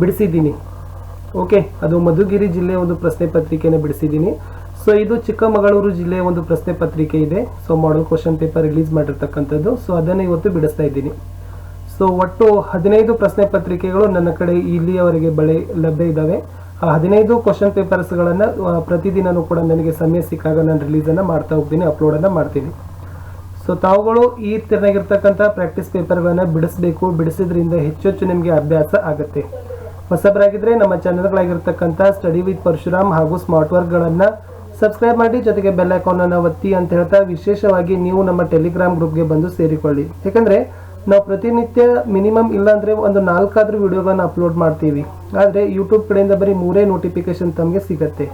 ಬಿಡಿಸಿದ್ದೀನಿ. Okay, ಅದು ಮಧುಗಿರಿ ಜಿಲ್ಲೆಯ ಒಂದು ಪ್ರಶ್ನೆ ಪತ್ರಿಕೆಯನ್ನು ಬಿಡಿಸಿದ್ದೀನಿ. ಸೊ ಇದು ಚಿಕ್ಕಮಗಳೂರು ಜಿಲ್ಲೆಯ ಒಂದು ಪ್ರಶ್ನೆ ಪತ್ರಿಕೆ ಇದೆ. So model question paper release ಮಾಡಿರ್ತಕ್ಕಂಥದ್ದು. ಸೊ ಅದನ್ನು ಇವತ್ತು ಬಿಡಿಸ್ತಾ ಇದ್ದೀನಿ. ಸೊ ಒಟ್ಟು 15 ಪ್ರಶ್ನೆ ಪತ್ರಿಕೆಗಳು ನನ್ನ ಕಡೆ ಇಲ್ಲಿಯವರೆಗೆ ಲಭ್ಯ ಇದ್ದಾವೆ. ಆ 15 ಕ್ವಶನ್ ಪೇಪರ್ಸ್ಗಳನ್ನು ಪ್ರತಿದಿನವೂ ಕೂಡ ನನಗೆ ಸಮಯ ಸಿಕ್ಕಾಗ ನಾನು ರಿಲೀಸನ್ನು ಮಾಡ್ತಾ ಹೋಗ್ತೀನಿ, ಅಪ್ಲೋಡನ್ನು ಮಾಡ್ತೀನಿ. ಸೊ ತಾವುಗಳು ಈ ತೆರನಾಗಿರ್ತಕ್ಕಂಥ ಪ್ರಾಕ್ಟೀಸ್ ಪೇಪರ್ಗಳನ್ನು ಬಿಡಿಸಬೇಕು. ಬಿಡಿಸಿದ್ರಿಂದ ಹೆಚ್ಚು ನಿಮಗೆ ಅಭ್ಯಾಸ ಆಗುತ್ತೆ. ಹೊಸಬರಾಗಿದ್ದರೆ ನಮ್ಮ ಚಾನಲ್ಗಳಾಗಿರ್ತಕ್ಕಂಥ ಸ್ಟಡಿ ವಿತ್ ಪರಶುರಾಮ್ ಹಾಗೂ ಸ್ಮಾರ್ಟ್ ವರ್ಕ್ಗಳನ್ನು ಸಬ್ಸ್ಕ್ರೈಬ್ ಮಾಡಿ, ಜೊತೆಗೆ ಬೆಲ್ ಐಕಾನನ್ನು ಒತ್ತಿ ಅಂತ ಹೇಳ್ತಾ, ವಿಶೇಷವಾಗಿ ನೀವು ನಮ್ಮ ಟೆಲಿಗ್ರಾಮ್ ಗ್ರೂಪ್ಗೆ ಬಂದು ಸೇರಿಕೊಳ್ಳಿ. ಯಾಕಂದರೆ ನಾವು ಪ್ರತಿನಿತ್ಯ ಮಿನಿಮಮ್ ಇಲ್ಲಾಂದರೆ ಒಂದು 4 ವಿಡಿಯೋಗಳನ್ನು ಅಪ್ಲೋಡ್ ಮಾಡ್ತೀವಿ. ಆದರೆ ಯೂಟ್ಯೂಬ್ ಕಡೆಯಿಂದ ಬರೀ 3 ನೋಟಿಫಿಕೇಶನ್ ತಮಗೆ ಸಿಗುತ್ತೆ.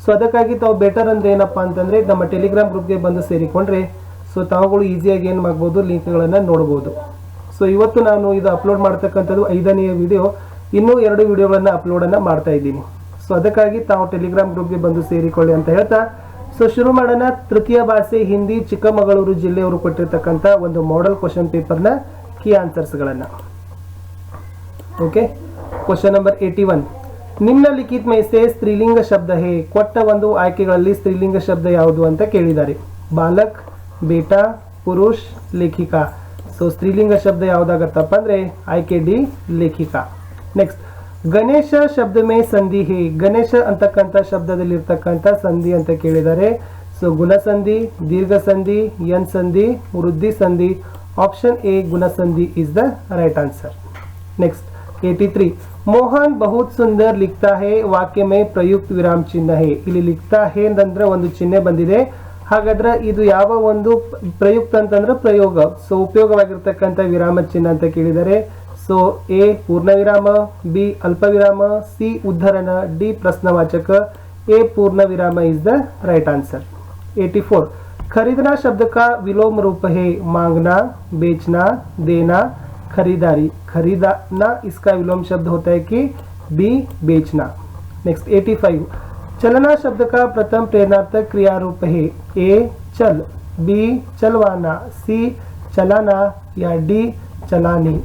ಸೊ ಅದಕ್ಕಾಗಿ ತಾವು ಬೆಟರ್ ಅಂದರೆ ಏನಪ್ಪ ಅಂತಂದರೆ ನಮ್ಮ ಟೆಲಿಗ್ರಾಮ್ ಗ್ರೂಪ್ಗೆ ಬಂದು ಸೇರಿಕೊಂಡ್ರೆ ಸೊ ತಾವುಗಳು ಈಸಿಯಾಗಿ ಏನು ಮಾಡ್ಬೋದು, ಲಿಂಕ್ಗಳನ್ನು ನೋಡ್ಬೋದು. ಸೊ ಇವತ್ತು ನಾನು ಇದು ಅಪ್ಲೋಡ್ ಮಾಡ್ತಕ್ಕಂಥದ್ದು 5ನೇ ವಿಡಿಯೋ. ಇನ್ನೂ 2 ವಿಡಿಯೋಗಳನ್ನು ಅಪ್ಲೋಡನ್ನು ಮಾಡ್ತಾ ಇದ್ದೀನಿ. ಸೊ ಅದಕ್ಕಾಗಿ ತಾವು ಟೆಲಿಗ್ರಾಮ್ ಗ್ರೂಪ್ಗೆ ಬಂದು ಸೇರಿಕೊಳ್ಳಿ ಅಂತ ಹೇಳ್ತಾ, ಸೊ ಶುರು ಮಾಡೋಣ. ತೃತೀಯ ಭಾಷೆ ಹಿಂದಿ, ಚಿಕ್ಕಮಗಳೂರು ಜಿಲ್ಲೆಯವರು ಕೊಟ್ಟಿರ್ತಕ್ಕಂಥ ಒಂದು ಮಾಡೆಲ್ ಕ್ವಶನ್ ಪೇಪರ್ನ ಕೀ ಆನ್ಸರ್ಸ್ಗಳನ್ನು. Okay, question number 81. ನಿಮ್ನಲಿಖಿತ ಮೇ ಸೆ ಸ್ತ್ರೀಲಿಂಗ ಶಬ್ದ ಹೇ. ಕೊಟ್ಟ ಒಂದು ಆಯ್ಕೆಗಳಲ್ಲಿ ಸ್ತ್ರೀಲಿಂಗ ಶಬ್ದ ಯಾವುದು ಅಂತ ಕೇಳಿದ್ದಾರೆ. ಬಾಲಕ್, ಬೇಟಾ, ಪುರುಷ್, ಲೇಖಿಕಾ. ಸೊ ಸ್ತ್ರೀಲಿಂಗ ಶಬ್ದ ಯಾವುದಾಗತ್ತಪ್ಪ ಅಂದರೆ ಆಯ್ಕೆ ಡಿ, ಲೇಖಿಕಾ. ನೆಕ್ಸ್ಟ್, ಗಣೇಶ ಶಬ್ದ ಮೇ ಸಂಧಿ ಹೇ. ಗಣೇಶ ಅಂತಕ್ಕಂಥ ಶಬ್ದದಲ್ಲಿರ್ತಕ್ಕಂಥ ಸಂಧಿ ಅಂತ ಕೇಳಿದ್ದಾರೆ. ಸೊ ಗುಣಸಂಧಿ, ದೀರ್ಘ ಸಂಧಿ, ಯನ್ ಸಂಧಿ, ವೃದ್ಧಿ ಸಂಧಿ. ಆಪ್ಷನ್ ಎ ಗುಣಸಂಧಿ is the right answer. Next 83. Mohan ಬಹುತ್ ಸುಂದರ್ ಲಿಖ್ತಾ ಹೇ ವಾಕ್ಯ ಮೇ ಪ್ರಯುಕ್ತ ವಿರಾಮ ಚಿಹ್ನ ಹೇ. ಇಲ್ಲಿ ಲಿಖ್ತಾ ಹೇ ಅಂತಂದ್ರೆ ಒಂದು ಚಿಹ್ನೆ ಬಂದಿದೆ. ಹಾಗಾದ್ರೆ ಇದು ಯಾವ ಒಂದು ಪ್ರಯುಕ್ತ ಅಂತಂದ್ರೆ ಪ್ರಯೋಗ. ಸೊ ಉಪಯೋಗವಾಗಿರ್ತಕ್ಕಂಥ ವಿರಾಮ ಚಿಹ್ನೆ ಅಂತ ಕೇಳಿದರೆ. ಸೊ ಎ ಪೂರ್ಣ ವಿರಾಮ, ಬಿ ಅಲ್ಪ ವಿರಾಮ, ಸಿ ಉದ್ಧರಣ, ಡಿ ಪ್ರಶ್ನವಾಚಕ, ए पूर्ण विराम इज द राइट आंसर। 84 खरीदना शब्द का विलोम रूप है मांगना, बेचना, देना, खरीदारी। खरीदना इसका विलोम शब्द होता है कि बी बेचना। नेक्स्ट 85 चलना शब्द का प्रथम प्रेरणार्थक क्रिया रूप है ए चल, बी चलवाना, सी चलाना या डी चलानी।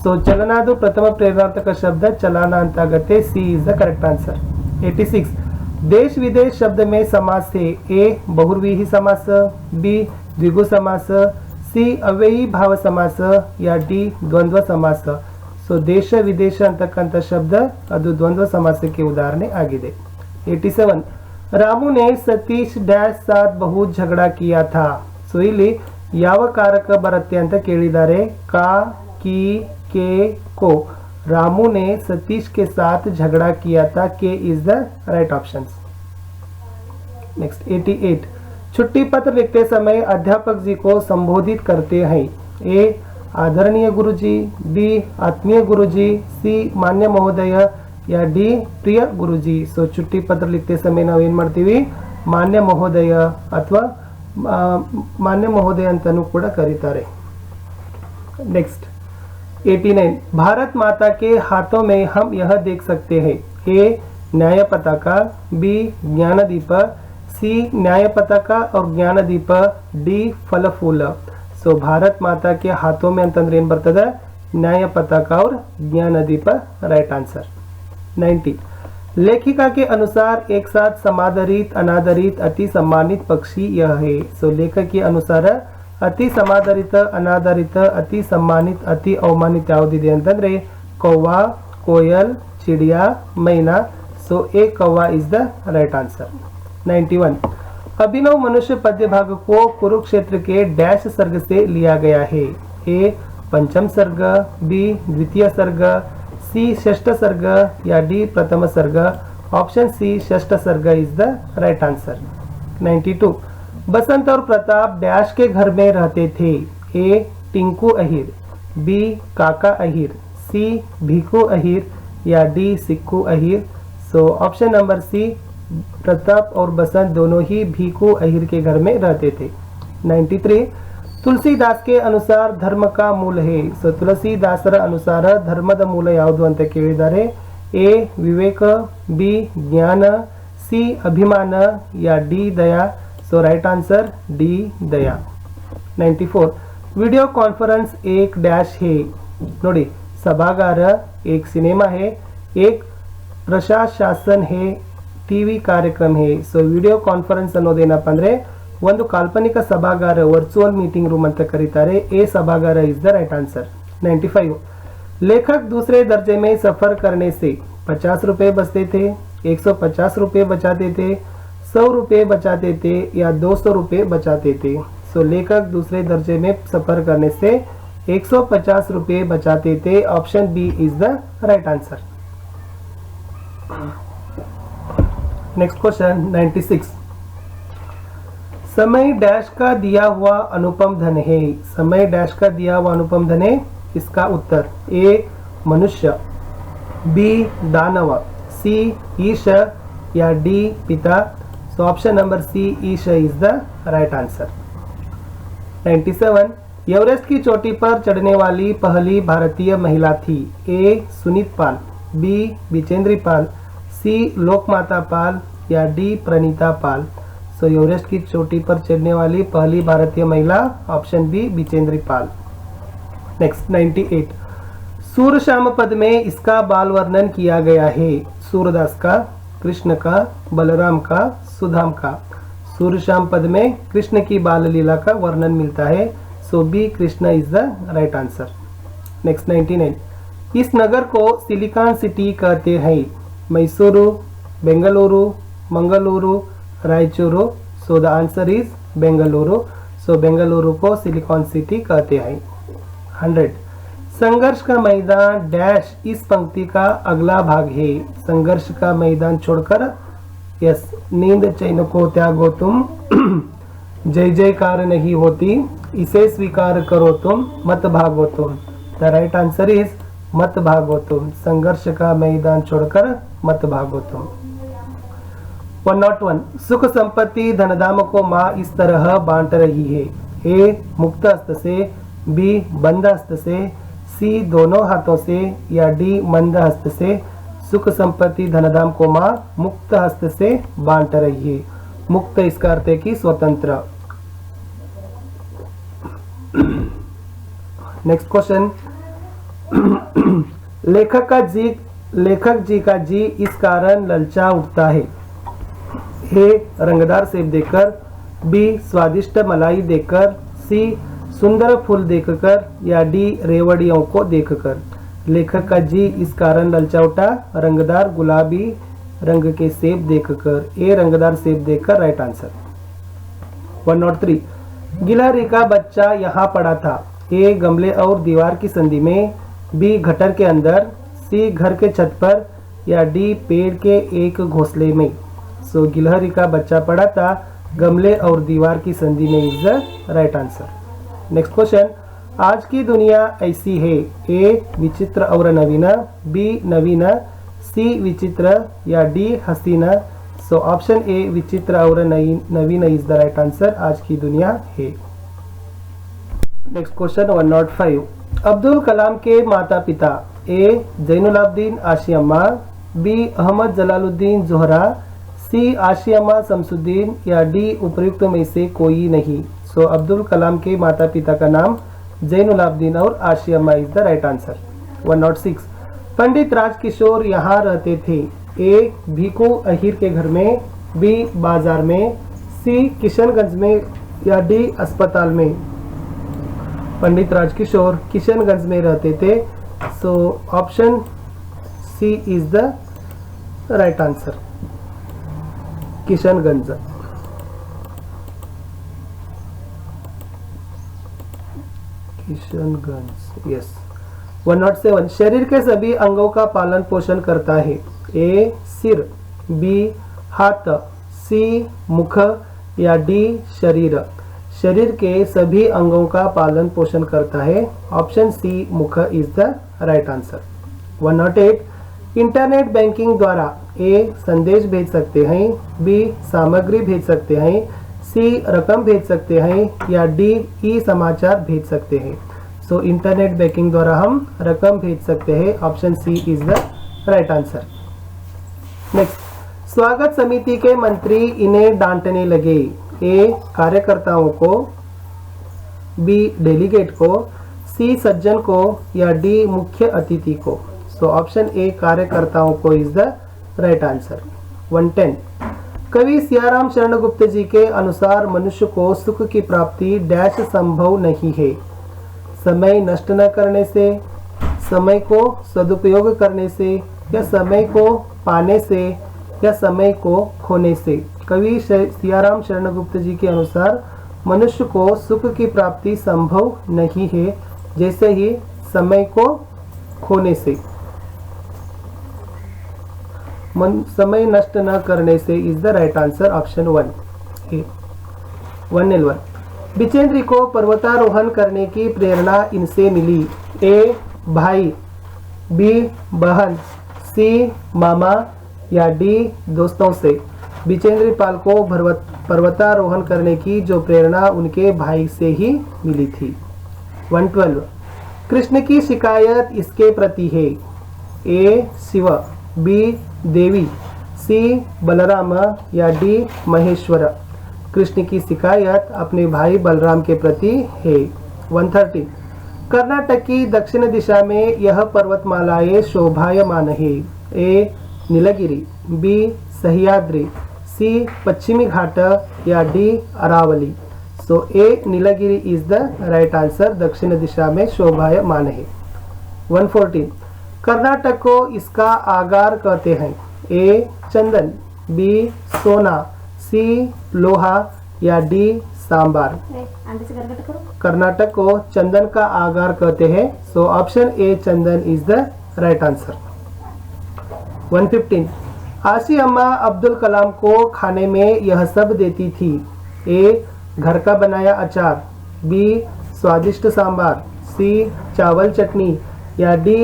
सो चलनादु प्रथम प्रेरणार्थक शब्द चलाना ಅಂತ ಆಗುತ್ತೆ। C is the correct answer. 86 देश विदेश शब्द में समास है ए बहुव्रीहि समास, बी द्विगु समास, सी ಅವ್ಯಯಿ ಭಾವ समास या डी ದ್ವಂದ್ವ समास। सो ದೇಶ ವಿದೇಶ ಅಂತಕ್ಕಂಥ ಶಬ್ದ ಅದು ದ್ವಂದ್ವ ಸಮಾಸಕ್ಕೆ ಉದಾಹರಣೆ ಆಗಿದೆ। 87 रामू ने सतीश डैश साथ बहुत झगड़ा किया था। सो ಇಲ್ಲಿ ಯಾವ ಕಾರಕ ಬರುತ್ತೆ ಅಂತ ಕೇಳಿದ್ದಾರೆ। का, की, के, को। रामू ने सतीश के साथ झगड़ा किया था। के is the right option. Next 88 छुट्टी पत्र लिखते समय अध्यापक जी को संबोधित करते हैं ए आदरणीय गुरुजी, बी आत्मीय गुरुजी, सी मान्य महोदय या डी प्रिय गुरुजी। सो छुट्टी पत्र लिखते समय ನಾವು ಏನು ಮಾಡ್ತೀವಿ ಮಾನ್ಯ ಮಹೋದಯ ಅಥವಾ ಮಾನ್ಯ ಮಹೋದಯ ಅಂತಾನೂ ಕೂಡ ಕರೀತಾರೆ। नेक्स्ट 89 भारत माता के हाथों में हम यह देख सकते हैं ए न्याय पताका, बी ज्ञान दीप, सी न्याय पताका और ज्ञान दीप, डी फल फूल। सो भारत माता के हाथों में ಅಂತಂದ್ರೆ ಏನು ಬರ್ತದೆ न्याय पताका और ज्ञान दीप राइट आंसर। 90 लेखिका के अनुसार एक साथ समादरित, अनादरित, अति सम्मानित पक्षी यह है। सो लेखक के अनुसार ಅತಿ ಸಮಾದರಿತ, ಅನಾದರಿತ, ಅತಿ ಸಮ್ಮಾನಿತ, ಅತಿ ಅವಮಾನಿತ ಯಾವುದಿದೆ ಅಂತಂದ್ರೆ ಕೌವಾ, कोयल, चिड़िया, मैना। सो ए कौवा इज द राइट आंसर। 91 अभिनव मनुष्य पद्य भाग को कुरुक्षेत्र के डैश सर्ग से लिया गया है ए पंचम सर्ग, बी द्वितीय सर्ग, सी षष्ठ सर्ग या डी प्रथम सर्ग। ऑप्शन सी षष्ठ सर्ग इज द राइट आंसर। 92 बसंत और प्रताप डैश के घर में रहते थे ए टिंकू अहिर, बी काका अहिर, सी भीखू अहिर या D Sikku Ahir. So option number C Pratap और बसंत दोनों ही भीखू अहिर के घर में रहते थे। 93 तुलसीदास के अनुसार धर्म का मूल है। सो तुलसीदासರ ಅನುಸಾರ ಧರ್ಮದ ಮೂಲ ಯಾವುದು ಅಂತ ಕೇಳಿದ್ದಾರೆ। ए विवेक, बी ज्ञान, सी अभिमान या डी दया। सो राइट आंसर डी दया। 94 वीडियो कॉन्फ्रेंस एक डैश है। ನೋಡಿ सभागार, एक सिनेमा है, एक ಪ್ರಶಾಸನ है, ಟಿವಿ ಕಾರ್ಯಕ್ರಮ है. ಸೊ ವಿಡಿಯೋ ಕಾನ್ಫರೆನ್ಸ್ ಅನ್ನೋದೇನಪ್ಪ ಅಂದ್ರೆ ಒಂದು ಕಾಲ್ಪನಿಕ ಸಭಾಗಾರ, ವರ್ಚುವಲ್ ಮೀಟಿಂಗ್ ರೂಮ್ ಅಂತ ಕರೀತಾರೆ. ಎ सभागार इज द राइट आंसर. 95. लेखक दूसरे दर्जे में सफर करने से 50 रुपए बचते थे, 150 रुपए बचाते थे, 100 रुपए बचाते थे या 200 रुपए बचाते थे. सो लेखक दूसरे दर्जे में सफर करने से 150 रुपए बचाते थे. Option B is the right answer. Next question 96. समय डैश का दिया हुआ अनुपम धन है. समय डैश का दिया हुआ अनुपम धन है. इसका उत्तर ए मनुष्य, बी दानव, सी ईश या डी पिता. सो ऑप्शन नंबर सी ईश is the right answer. 97. Everest की चोटी पर चढ़ने वाली पहली भारतीय महिला थी. ए सुनीत पाल, बी बिचेंद्री पाल, सी लोकमाता पाल या डी प्रणीता पाल. सो एवरेस्ट की चोटी पर चढ़ने वाली पहली भारतीय महिला, ऑप्शन बी बिचेंद्री पाल. नेक्स्ट 98. सूर्यश्याम पद में इसका बाल वर्णन किया गया है. सूरदास का, कृष्ण का, बलराम का, सुदाम का. सूर्यश्याम पद में कृष्ण की बाल लीला का वर्णन मिलता है. So B Krishna is the right answer. Next 99. इस नगर को सिलिकॉन सिटी कहते हैं. Mysuru, Bengaluru, Mangaluru, Raichuru. So the answer is Bengaluru. So Bengaluru को सिलिकॉन सिटी कहते हैं. 100. संघर्ष का मैदान डैश इस पंक्ति का अगला भाग है. संघर्ष का मैदान छोड़कर, यस, नींद चैन को त्यागो तुम, जय जयकार नहीं होती, इसे स्वीकार करो तुम, मत भागो तुम. द राइट आंसर इज मत भागो तुम. संघर्ष का मैदान छोड़कर मत भागो तुम. 101. सुख संपत्ति धनधाम को माँ इस तरह बांट रही है. ए मुक्त हस्त से, बी बंद हस्त से, सी दोनों हाथों से या डी मंद हस्त से. सुख संपत्ति धनधाम को माँ मुक्त हस्त से बांट रही है. मुक्त इसका अर्थ है कि स्वतंत्र. Next question. लेखक जी का जी इस कारण ललचा उठता है. ए रंगदार सेब देखकर, बी स्वादिष्ट मलाई देखकर, सी सुंदर फूल देखकर या डी रेवड़ियों को देखकर. लेखक का जी इस कारण ललचा उठा, रंगदार गुलाबी रंग के सेब देखकर. ए रंगदार सेब देखकर राइट आंसर. 103. गिलहरी का बच्चा यहाँ पड़ा था. ए गमले और दीवार की संधि में, बी गटर के अंदर, सी घर के छत पर या डी पेड़ के एक घोंसले में. सो गिलहरी का बच्चा पड़ा था गमले और दीवार की संधि में is the right answer. Next question. आज की दुनिया ऐसी है. ए विचित्र और नवीना, बी नवीना, सी विचित्र या D Hasina. So option A विचित्र और नवीन इज द राइट आंसर. आज की दुनिया है. Next question 105. अब्दुल कलाम के माता पिता. ए जैनुलाब्दीन आशियम्मा, बी अहमद जलालुद्दीन जोहरा, सी आशियम्मा शमसुद्दीन या डी उपयुक्त में से कोई नहीं. सो अब्दुल कलाम के माता पिता का नाम जैनुलाब्दीन और Ashiyamma is the right answer. 106. पंडित राजकिशोर यहाँ रहते थे. ए भीखू अहीर के घर में, बी बाजार में, सी किशनगंज में या डी अस्पताल में. पंडित राजकिशोर किशनगंज में रहते थे. So option C is the right answer. Kishanganj. Kishanganj, yes. 107. शरीर के सभी अंगों का पालन पोषण करता है. ए सिर, बी हाथ, सी मुख या डी शरीर. शरीर के सभी अंगों का पालन पोषण करता है. ऑप्शन सी मुख is the right answer. 108. Internet banking द्वारा ए संदेश भेज सकते हैं, बी सामग्री भेज सकते हैं, सी रकम भेज सकते हैं या डी ई समाचार भेज सकते हैं. सो इंटरनेट बैंकिंग द्वारा हम रकम भेज सकते हैं. Option C is the right answer. Next. स्वागत समिति के मंत्री इन्हें डांटने लगे. ए कार्यकर्ताओं को, बी डेलीगेट को, सी सज्जन को या डी मुख्य अतिथि को। सो ऑप्शन ए कार्यकर्ताओं को इज द राइट आंसर। 110 कवि सियाराम शरणगुप्त जी के अनुसार मनुष्य को सुख की प्राप्ति डैश संभव नहीं है। समय नष्ट न करने से, समय को सदुपयोग करने से, या समय को पाने से, या समय को खोने से। कवि सियाराम शरणगुप्त जी के अनुसार मनुष्य को सुख की प्राप्ति संभव नहीं है, जैसे ही समय को खोने से, समय नष्ट न करने से is the right answer option 1 ए। 111 बिचेंद्री को पर्वतारोहण करने की प्रेरणा इनसे मिली। ए भाई, बी बहन, सी मामा, या डी दोस्तों से। बिचेंद्री पाल को पर्वतारोहण करने की जो प्रेरणा उनके भाई से ही मिली थी। 112 कृष्ण की शिकायत इसके प्रति है। ए शिव, बी देवी, सी बलराम, या डी महेश्वर। कृष्ण की शिकायत अपने भाई बलराम के प्रति है। 113 कर्नाटक की दक्षिण दिशा में यह पर्वतमालाएं शोभायमान है। A Nilgiri, B Sahyadri, C पश्चिमी घाट, या D Aravalli. So A Nilgiri is the right answer, दक्षिण दिशा में शोभायमान है। 114 कर्नाटक को इसका आगार कहते हैं। ए चंदन, बी सोना, सी लोहा, या डी सांबार। कर्नाटक को चंदन का आगार कहते हैं। So option A Chandan is the right answer. 115 आशी अम्मा अब्दुल कलाम को खाने में यह सब देती थी। ए घर का बनाया अचार, बी स्वादिष्ट सांबार, सी चावल चटनी, या डी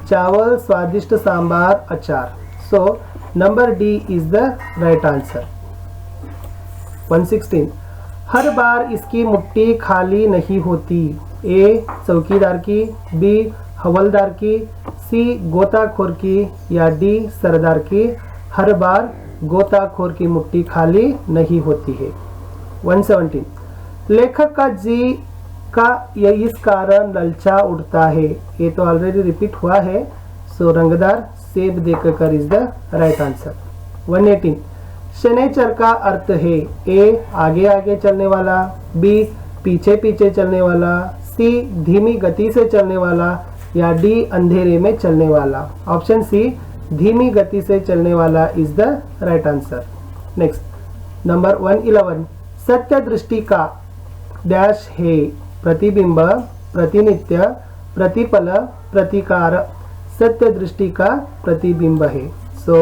चावल स्वादिष्ट सांबार अचार। So number D is the right answer. 116 हर बार इसकी मुट्ठी खाली नहीं होती। ए चौकीदार की, बी हवलदार की, सी गोताखोर की, या डी सरदार की। हर बार गोताखोर की मुट्ठी खाली नहीं होती है। 117 लेखक का जी का यह इस कारण ललचा उठता है। ये तो ऑलरेडी रिपीट हुआ है। सो रंगदार सेब देखकर इज द राइट आंसर। 118 शनैचर का अर्थ है। ए आगे आगे चलने वाला, बी पीछे पीछे चलने वाला, सी धीमी गति से चलने वाला, या डी अंधेरे में चलने वाला। ऑप्शन सी धीमी गति से चलने वाला is the right answer. Next number 111 सत्य दृष्टि का डैश है। प्रतिबिंब, प्रतिनित्य, प्रतिपल, प्रतिकार। सत्य दೃಷ್ಟಿ का ಪ್ರತಿಬಿಂಬ है। ಸೊ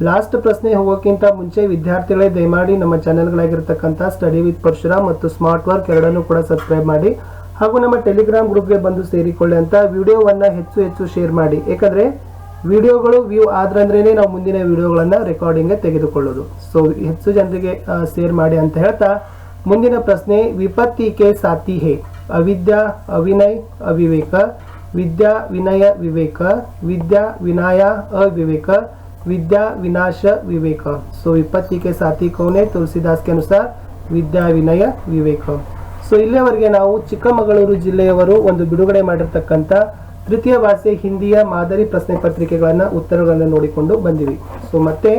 ಲಾಸ್ಟ್ ಪ್ರಶ್ನೆ ಹೋಗೋಕ್ಕಿಂತ ಮುಂಚೆ ವಿದ್ಯಾರ್ಥಿಗಳೇ ದಯಮಾಡಿ ನಮ್ಮ ಚಾನೆಲ್ಗಳಾಗಿರ್ತಕ್ಕಂಥ ಸ್ಟಡಿ ವಿತ್ ಪರಶುರಾಮ್ ಮತ್ತು ಸ್ಮಾರ್ಟ್ ವರ್ಕ್ ಎರಡನ್ನೂ ಕೂಡ ಸಬ್ಸ್ಕ್ರೈಬ್ ಮಾಡಿ ಹಾಗೂ ನಮ್ಮ ಟೆಲಿಗ್ರಾಮ್ ಗ್ರೂಪ್ಗೆ ಬಂದು ಸೇರಿಕೊಳ್ಳಿ ಅಂತ ವಿಡಿಯೋವನ್ನು ಹೆಚ್ಚು ಶೇರ್ ಮಾಡಿ। ಯಾಕಂದರೆ ವಿಡಿಯೋಗಳು ವ್ಯೂ ಆದ್ರಂದ್ರೇ ನಾವು ಮುಂದಿನ ವಿಡಿಯೋಗಳನ್ನು ರೆಕಾರ್ಡಿಂಗ್ಗೆ ತೆಗೆದುಕೊಳ್ಳೋದು। ಸೊ ಹೆಚ್ಚು ಜನರಿಗೆ ಶೇರ್ ಮಾಡಿ ಅಂತ ಹೇಳ್ತಾ ಮುಂದಿನ ಪ್ರಶ್ನೆ ವಿಪತ್ತಿ के साथी है। अविद्या, अविनय, अविवेक, विद्या विनय विवेक, विद्या विनाया अविवेक, विद्या विनाश विवेक। सो विपत्ति के साथी कौन है? तुलसीदास के अनुसार विद्या विनय विवेक। ಸೊ ಇಲ್ಲಿಯವರೆಗೆ ನಾವು ಚಿಕ್ಕಮಗಳೂರು ಜಿಲ್ಲೆಯವರು ಒಂದು ಬಿಡುಗಡೆ ಮಾಡಿರ್ತಕ್ಕಂಥ ತೃತೀಯ ಭಾಷೆ ಹಿಂದಿಯ ಮಾದರಿ ಪ್ರಶ್ನೆ ಪತ್ರಿಕೆಗಳನ್ನು ಉತ್ತರಗಳನ್ನು ನೋಡಿಕೊಂಡು ಬಂದಿವಿ। ಸೊ ಮತ್ತೆ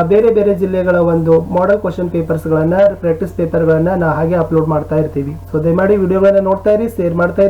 ಬೇರೆ ಬೇರೆ ಜಿಲ್ಲೆಗಳ ಒಂದು ಮಾಡೆಲ್ ಕ್ವಶನ್ ಪೇಪರ್ಸ್ಗಳನ್ನು ಪ್ರಾಕ್ಟೀಸ್ ಪೇಪರ್ಗಳನ್ನು ನಾವು ಹಾಗೆ ಅಪ್ಲೋಡ್ ಮಾಡ್ತಾ ಇರ್ತೀವಿ। ಸೊ ದಯಮಾಡಿ ವಿಡಿಯೋಗಳನ್ನು ನೋಡ್ತಾ ಇರಿ, ಶೇರ್ ಮಾಡ್ತಾ ಇರಿ।